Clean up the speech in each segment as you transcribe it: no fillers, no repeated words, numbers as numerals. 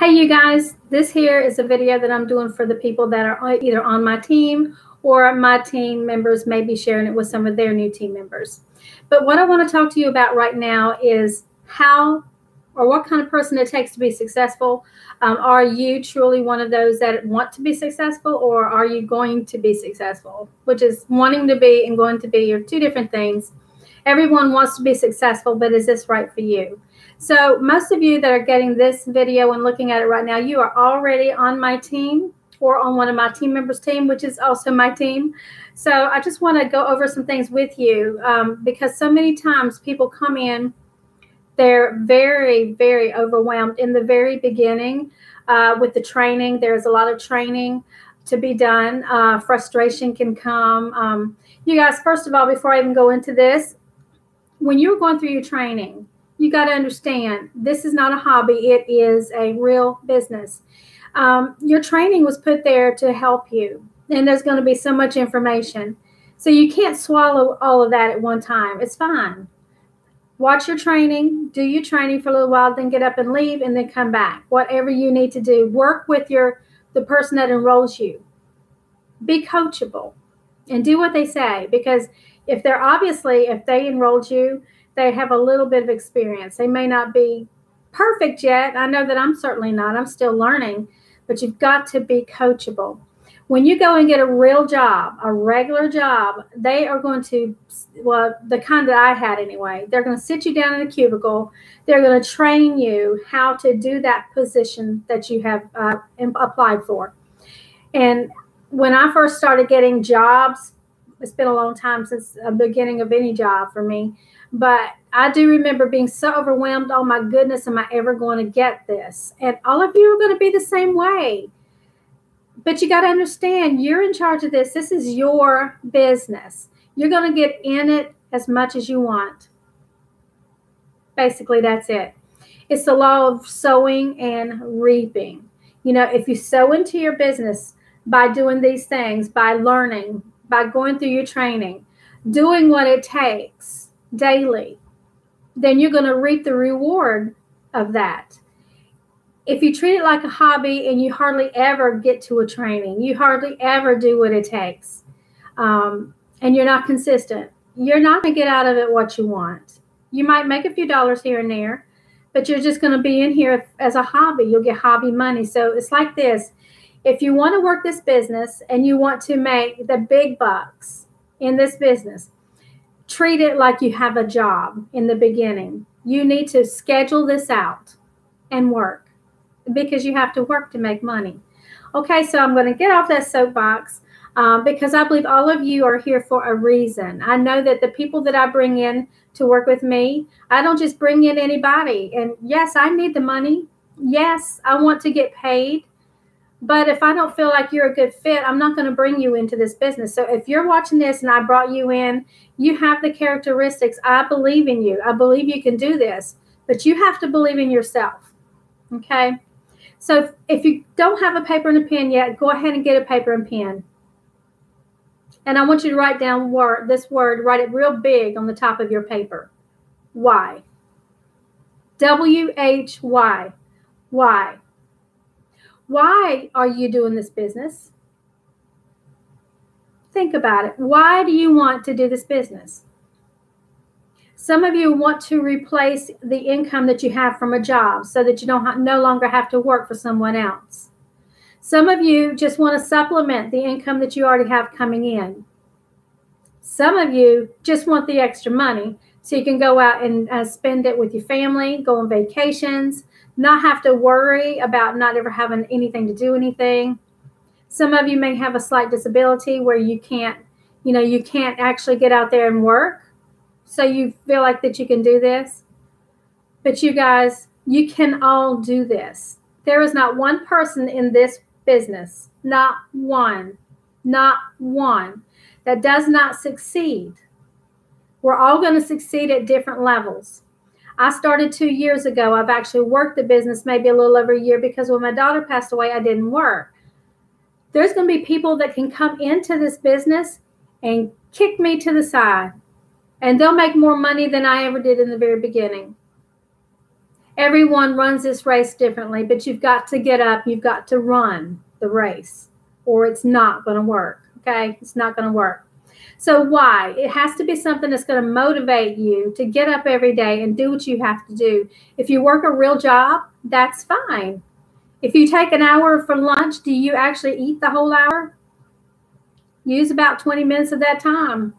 Hey you guys, this here is a video that I'm doing for the people that are either on my team or my team members may be sharing it with some of their new team members. But what I want to talk to you about right now is how or what kind of person it takes to be successful. Are you truly one of those that want to be successful, or are you going to be successful? Which is wanting to be and going to be are two different things. Everyone wants to be successful, but is this right for you? So most of you that are getting this video and looking at it right now, you are already on my team or on one of my team members' team, which is also my team. So I just want to go over some things with you because so many times people come in, they're very, very overwhelmed in the very beginning with the training. There's a lot of training to be done. Frustration can come. You guys, first of all, before I even go into this, when you're going through your training, you got to understand this is not a hobby. It is a real business. Your training was put there to help you, and there's going to be so much information. So you can't swallow all of that at one time. It's fine. Watch your training, do your training for a little while, then get up and leave, and then come back. Whatever you need to do, work with the person that enrolls you. Be coachable and do what they say, because if they enrolled you, they have a little bit of experience. They may not be perfect yet. I know that I'm certainly not. I'm still learning, but you've got to be coachable. When you go and get a real job, a regular job, they are going to, well, the kind that I had anyway, they're going to sit you down in a cubicle. They're going to train you how to do that position that you have applied for. And when I first started getting jobs, it's been a long time since the beginning of any job for me, but I do remember being so overwhelmed. Oh my goodness, am I ever going to get this? And all of you are going to be the same way. But you got to understand, you're in charge of this. This is your business. You're going to get in it as much as you want. Basically, that's it. It's the law of sowing and reaping. You know, if you sow into your business by doing these things, by learning, by going through your training, doing what it takes daily, then you're going to reap the reward of that. If you treat it like a hobby and you hardly ever get to a training, you hardly ever do what it takes, and you're not consistent, you're not going to get out of it what you want. You might make a few dollars here and there, but you're just going to be in here as a hobby. You'll get hobby money. So it's like this. If you want to work this business and you want to make the big bucks in this business, treat it like you have a job in the beginning. You need to schedule this out and work, because you have to work to make money. Okay, so I'm going to get off that soapbox because I believe all of you are here for a reason. I know that the people that I bring in to work with me, I don't just bring in anybody. And yes, I need the money. Yes, I want to get paid. But if I don't feel like you're a good fit, I'm not going to bring you into this business. So if you're watching this and I brought you in, you have the characteristics. I believe in you. I believe you can do this. But you have to believe in yourself. Okay? So if you don't have a paper and a pen yet, go ahead and get a paper and pen. And I want you to write down this word, write it real big on the top of your paper. Why? W-H-Y. Why? Why are you doing this business? Think about it. Why do you want to do this business? Some of you want to replace the income that you have from a job so that you no longer have to work for someone else. Some of you just want to supplement the income that you already have coming in. Some of you just want the extra money so you can go out and spend it with your family, go on vacations, not have to worry about not ever having anything to do anything. Some of you may have a slight disability where you can't actually get out there and work. So you feel like that you can do this. But you guys, you can all do this. There is not one person in this business, not one, that does not succeed. We're all going to succeed at different levels. I started 2 years ago. I've actually worked the business maybe a little over a year because when my daughter passed away, I didn't work. There's going to be people that can come into this business and kick me to the side. And they'll make more money than I ever did in the very beginning. Everyone runs this race differently, but you've got to get up. You've got to run the race or it's not going to work. Okay. It's not going to work. So why? It has to be something that's going to motivate you to get up every day and do what you have to do. If you work a real job, that's fine. If you take an hour for lunch, do you actually eat the whole hour? Use about 20 minutes of that time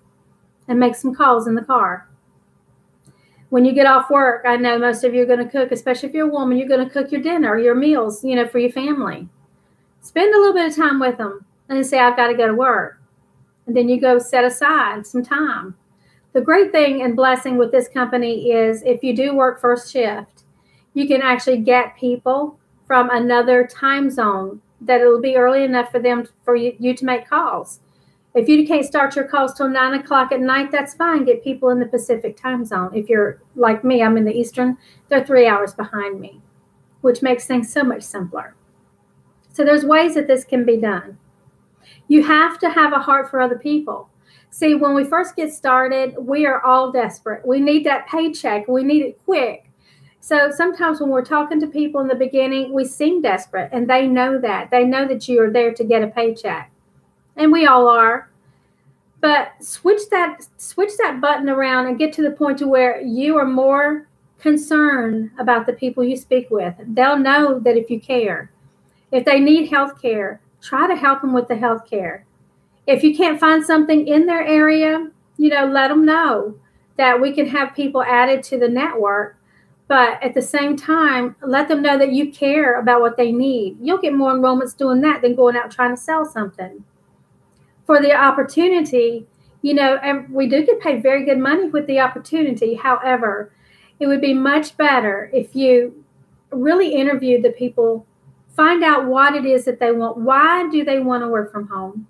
and make some calls in the car. When you get off work, I know most of you are going to cook, especially if you're a woman, you're going to cook your dinner, your meals, for your family. Spend a little bit of time with them and then say, I've got to go to work. And then you go set aside some time. The great thing and blessing with this company is if you do work first shift, you can actually get people from another time zone that it'll be early enough for you to make calls. If you can't start your calls till 9 o'clock at night, that's fine. Get people in the Pacific time zone. If you're like me, I'm in the Eastern, they're 3 hours behind me, which makes things so much simpler. So there's ways that this can be done. You have to have a heart for other people. See, when we first get started, we are all desperate. We need that paycheck. We need it quick. So sometimes when we're talking to people in the beginning, we seem desperate, and they know that. They know that you are there to get a paycheck. And we all are. But switch that button around and get to the point to where you are more concerned about the people you speak with. They'll know that if you care. If they need health care, try to help them with the health care. If you can't find something in their area, let them know that we can have people added to the network. But at the same time, let them know that you care about what they need. You'll get more enrollments doing that than going out trying to sell something. For the opportunity, and we do get paid very good money with the opportunity. However, it would be much better if you really interviewed the people, find out what it is that they want. Why do they want to work from home?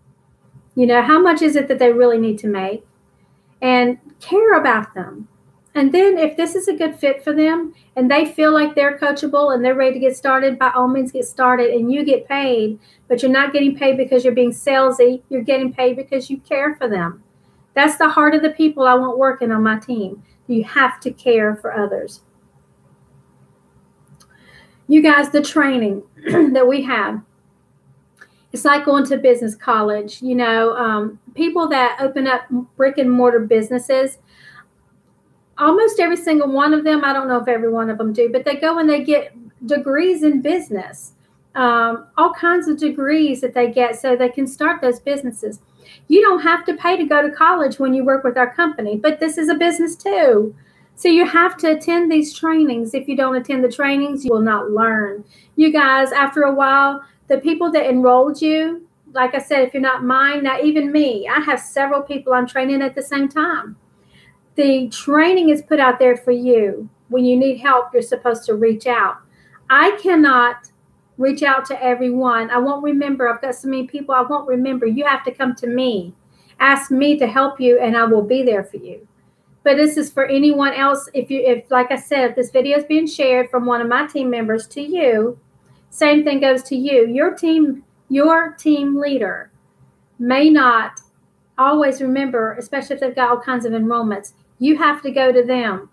How much is it that they really need to make? And care about them. And then if this is a good fit for them and they feel like they're coachable and they're ready to get started, by all means get started and you get paid. But you're not getting paid because you're being salesy. You're getting paid because you care for them. That's the heart of the people I want working on my team. You have to care for others. You guys, the training that we have, it's like going to business college. People that open up brick and mortar businesses, almost every single one of them, I don't know if every one of them do, but they go and they get degrees in business, all kinds of degrees that they get so they can start those businesses. You don't have to pay to go to college when you work with our company, but this is a business too. So you have to attend these trainings. If you don't attend the trainings, you will not learn. You guys, after a while, the people that enrolled you, like I said, if you're not mine, now even me, I have several people I'm training at the same time. The training is put out there for you. When you need help, you're supposed to reach out. I cannot reach out to everyone. I won't remember. I've got so many people I won't remember. You have to come to me. Ask me to help you, and I will be there for you. But this is for anyone else. If like I said, if this video is being shared from one of my team members to you, same thing goes to you. Your team leader may not always remember, especially if they've got all kinds of enrollments. You have to go to them.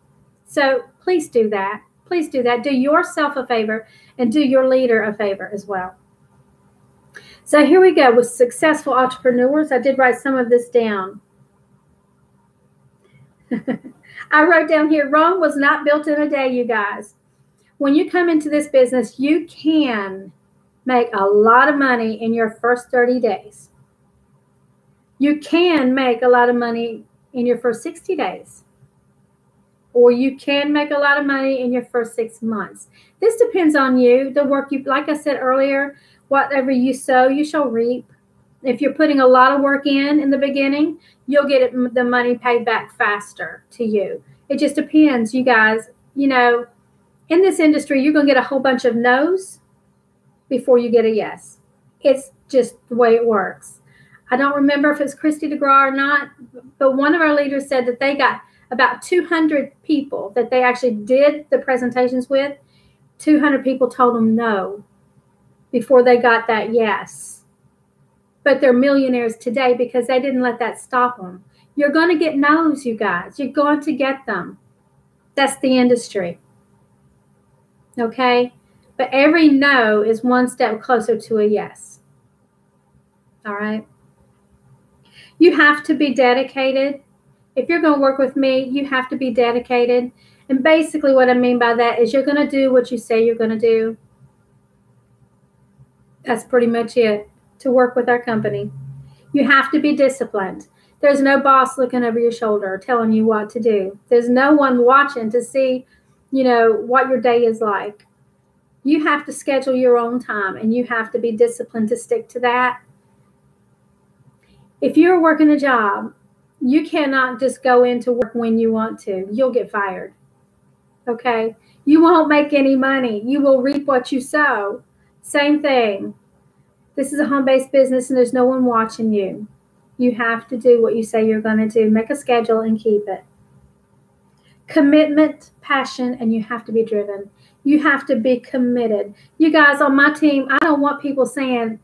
So please do that. Please do that. Do yourself a favor and do your leader a favor as well. So here we go with successful entrepreneurs. I did write some of this down. I wrote down here, Rome was not built in a day, you guys. When you come into this business, you can make a lot of money in your first 30 days. You can make a lot of money in your first 60 days. Or you can make a lot of money in your first 6 months. This depends on you. The work you, like I said earlier, whatever you sow, you shall reap. If you're putting a lot of work in the beginning, you'll get the money paid back faster to you. It just depends, you guys. In this industry, you're going to get a whole bunch of no's before you get a yes. It's just the way it works. I don't remember if it's Christy DeGraw or not, but one of our leaders said that they got about 200 people that they actually did the presentations with. 200 people told them no before they got that yes. But they're millionaires today because they didn't let that stop them. You're going to get no's, you guys. You're going to get them. That's the industry. Okay? But every no is one step closer to a yes. All right? You have to be dedicated. If you're going to work with me, you have to be dedicated. And basically what I mean by that is you're going to do what you say you're going to do. That's pretty much it to work with our company. You have to be disciplined. There's no boss looking over your shoulder telling you what to do. There's no one watching to see, what your day is like. You have to schedule your own time, and you have to be disciplined to stick to that. If you're working a job, you cannot just go into work when you want to. You'll get fired. Okay? You won't make any money. You will reap what you sow. Same thing. This is a home-based business, and there's no one watching you. You have to do what you say you're going to do. Make a schedule and keep it. Commitment, passion, and you have to be driven. You have to be committed. You guys on my team, I don't want people saying,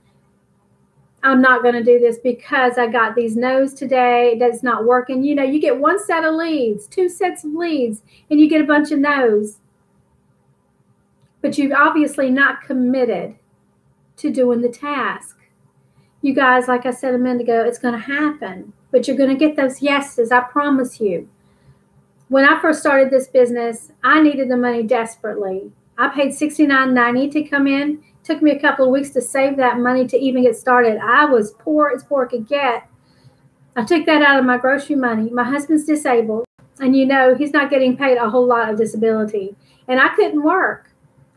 I'm not going to do this because I got these no's today. That's not working. You get one set of leads, 2 sets of leads, and you get a bunch of no's. But you've obviously not committed to doing the task. You guys, like I said a minute ago, it's going to happen. But you're going to get those yeses, I promise you. When I first started this business, I needed the money desperately. I paid $69.90 to come in. It took me a couple of weeks to save that money to even get started. I was poor as poor could get. I took that out of my grocery money. My husband's disabled, and he's not getting paid a whole lot of disability. And I couldn't work.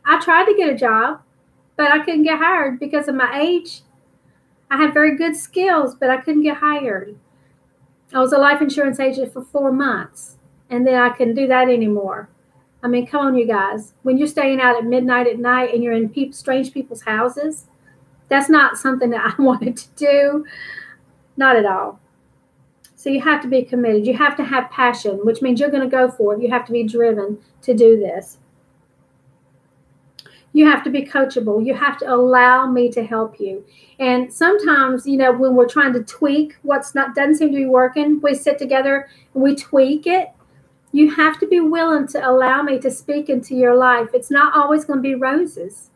I tried to get a job, but I couldn't get hired because of my age. I had very good skills, but I couldn't get hired. I was a life insurance agent for 4 months, and then I couldn't do that anymore. I mean, come on, you guys. When you're staying out at midnight at night and you're in strange people's houses, that's not something that I wanted to do. Not at all. So you have to be committed. You have to have passion, which means you're going to go for it. You have to be driven to do this. You have to be coachable. You have to allow me to help you. And sometimes, when we're trying to tweak what's doesn't seem to be working, we sit together and we tweak it. You have to be willing to allow me to speak into your life. It's not always going to be roses,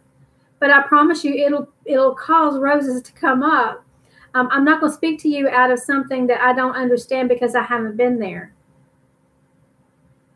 but I promise you it'll cause roses to come up. I'm not going to speak to you out of something that I don't understand because I haven't been there.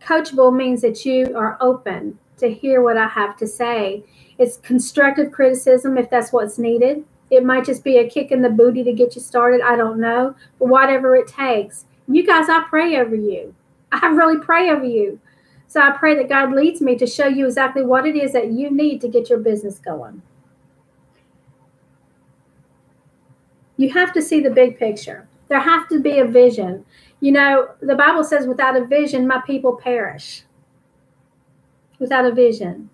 Coachable means that you are open to hear what I have to say. It's constructive criticism if that's what's needed. It might just be a kick in the booty to get you started. I don't know, but whatever it takes. You guys, I pray over you. I really pray over you. So I pray that God leads me to show you exactly what it is that you need to get your business going. You have to see the big picture. There has to be a vision. The Bible says without a vision, my people perish. Without a vision.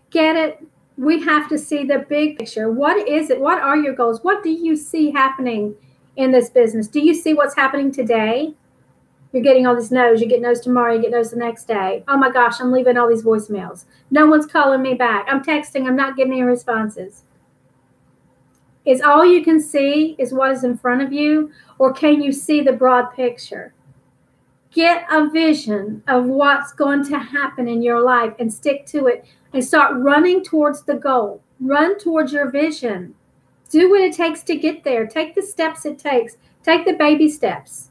Get it? We have to see the big picture. What is it? What are your goals? What do you see happening in this business? Do you see what's happening today? You're getting all these no's. You get no's tomorrow. You get no's the next day. Oh my gosh, I'm leaving all these voicemails. No one's calling me back. I'm texting. I'm not getting any responses. Is all you can see is what is in front of you, or can you see the broad picture? Get a vision of what's going to happen in your life and stick to it and start running towards the goal. Run towards your vision. Do what it takes to get there. Take the steps it takes. Take the baby steps.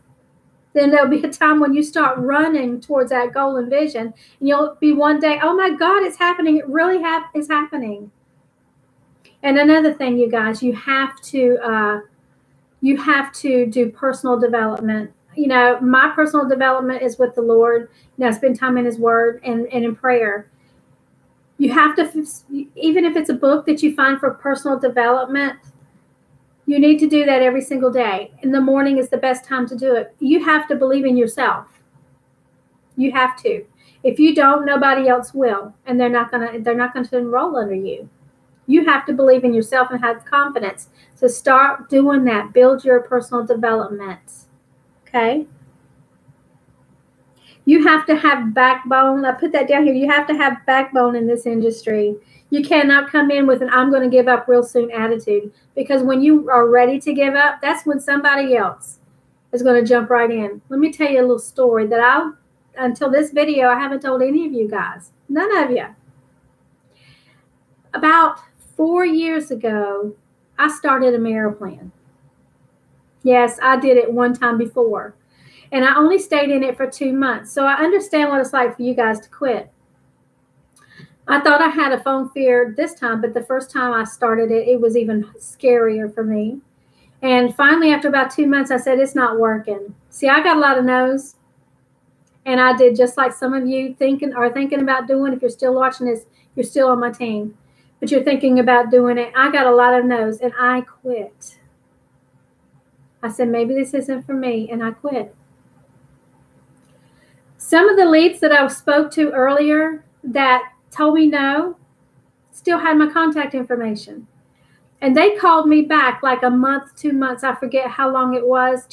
Then there'll be a time when you start running towards that goal and vision, and you'll be one day, oh my God, it's happening. It really is happening. And another thing, you guys, you have to do personal development. My personal development is with the Lord. Spend time in His Word and in prayer. You have to, even if it's a book that you find for personal development, you need to do that every single day. In the morning is the best time to do it. You have to believe in yourself. You have to. If you don't, nobody else will, and they're not going to enroll under you. You have to believe in yourself and have confidence. So start doing that. Build your personal development. Okay? You have to have backbone. I put that down here. You have to have backbone in this industry. You cannot come in with an I'm going to give up real soon attitude, because when you are ready to give up, that's when somebody else is going to jump right in. Let me tell you a little story that until this video, I haven't told any of you guys. None of you. About 4 years ago, I started a Marrow Plan. Yes, I did it one time before. And I only stayed in it for 2 months. So I understand what it's like for you guys to quit. I thought I had a phone fear this time, but the first time I started it, it was even scarier for me. And finally, after about 2 months, I said, it's not working. See, I got a lot of no's. And I did just like some of you thinking about doing. If you're still watching this, you're still on my team. But you're thinking about doing it. I got a lot of no's, and I quit. I said, maybe this isn't for me, and I quit. Some of the leads that I spoke to earlier that told me no still had my contact information. And they called me back like a month, 2 months. I forget how long it was.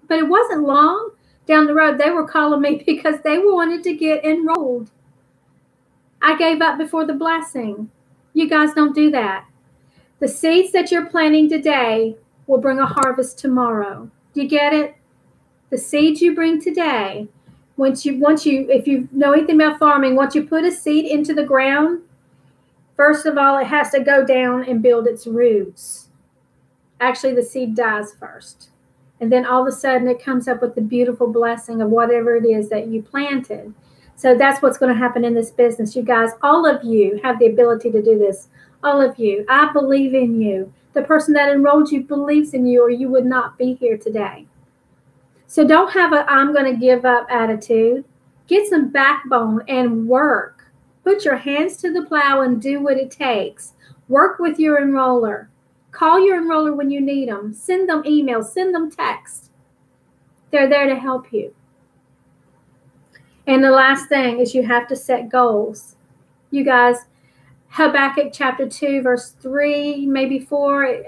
But it wasn't long down the road. They were calling me because they wanted to get enrolled. I gave up before the blessing. You guys don't do that. The seeds that you're planting today will bring a harvest tomorrow. Do you get it? The seeds you bring today, if you know anything about farming, once you put a seed into the ground, first of all, it has to go down and build its roots. Actually, the seed dies first. And then all of a sudden it comes up with the beautiful blessing of whatever it is that you planted. So that's what's going to happen in this business. You guys, all of you have the ability to do this. All of you. I believe in you. The person that enrolled you believes in you, or you would not be here today. So don't have a I'm going to give up attitude. Get some backbone and work. Put your hands to the plow and do what it takes. Work with your enroller. Call your enroller when you need them. Send them emails. Send them texts. They're there to help you. And the last thing is you have to set goals. You guys, Habakkuk chapter 2, verse 3, maybe 4,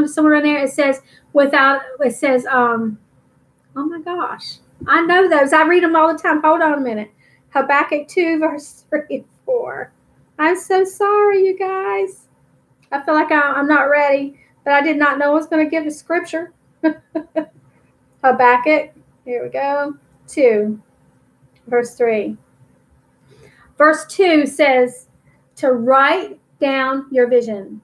somewhere in there, it says, oh my gosh, I know those. I read them all the time. Hold on a minute. Habakkuk 2, verse 3 and 4. I'm so sorry, you guys. I feel like I'm not ready, but I did not know I was going to give a scripture. Habakkuk, here we go, 2, verse 3. Verse 2 says to write down your vision.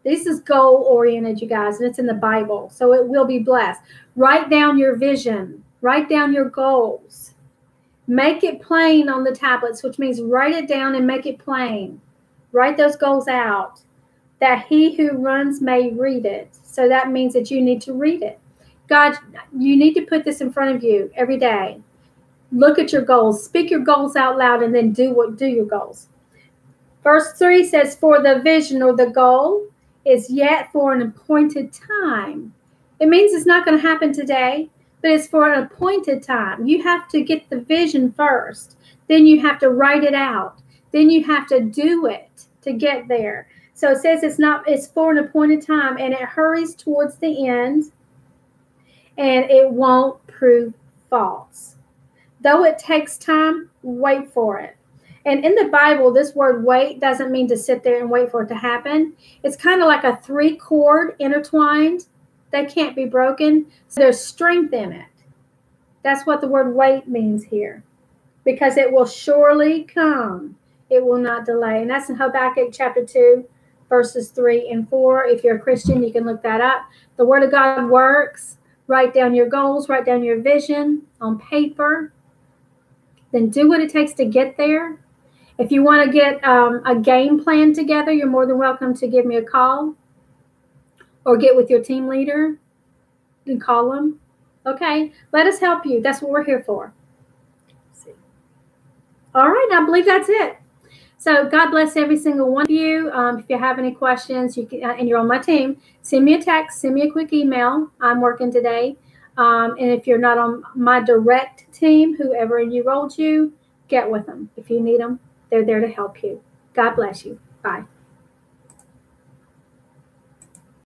This is goal-oriented, you guys, and it's in the Bible, so it will be blessed. Write down your vision. Write down your goals. Make it plain on the tablets, which means write it down and make it plain. Write those goals out, that he who runs may read it. So that means that you need to read it. God, you need to put this in front of you every day. Look at your goals. Speak your goals out loud, and then do your goals. Verse 3 says, for the vision or the goal is yet for an appointed time. It means it's not going to happen today, but it's for an appointed time. You have to get the vision first. Then you have to write it out. Then you have to do it to get there. So it says it's for an appointed time, and it hurries towards the end, and it won't prove false. Though it takes time, wait for it. And in the Bible, this word wait doesn't mean to sit there and wait for it to happen. It's kind of like a 3-cord intertwined. They can't be broken. So there's strength in it. That's what the word wait means here. Because it will surely come. It will not delay. And that's in Habakkuk chapter 2, verses 3 and 4. If you're a Christian, you can look that up. The word of God works. Write down your goals. Write down your vision on paper. Then do what it takes to get there. If you want to get a game plan together, you're more than welcome to give me a call or get with your team leader and call them. Okay, let us help you. That's what we're here for. Let's see. All right, I believe that's it. So God bless every single one of you. If you have any questions, you can, and you're on my team, send me a text, send me a quick email. I'm working today. And if you're not on my direct team, whoever enrolled you, get with them. If you need them, they're there to help you. God bless you. Bye.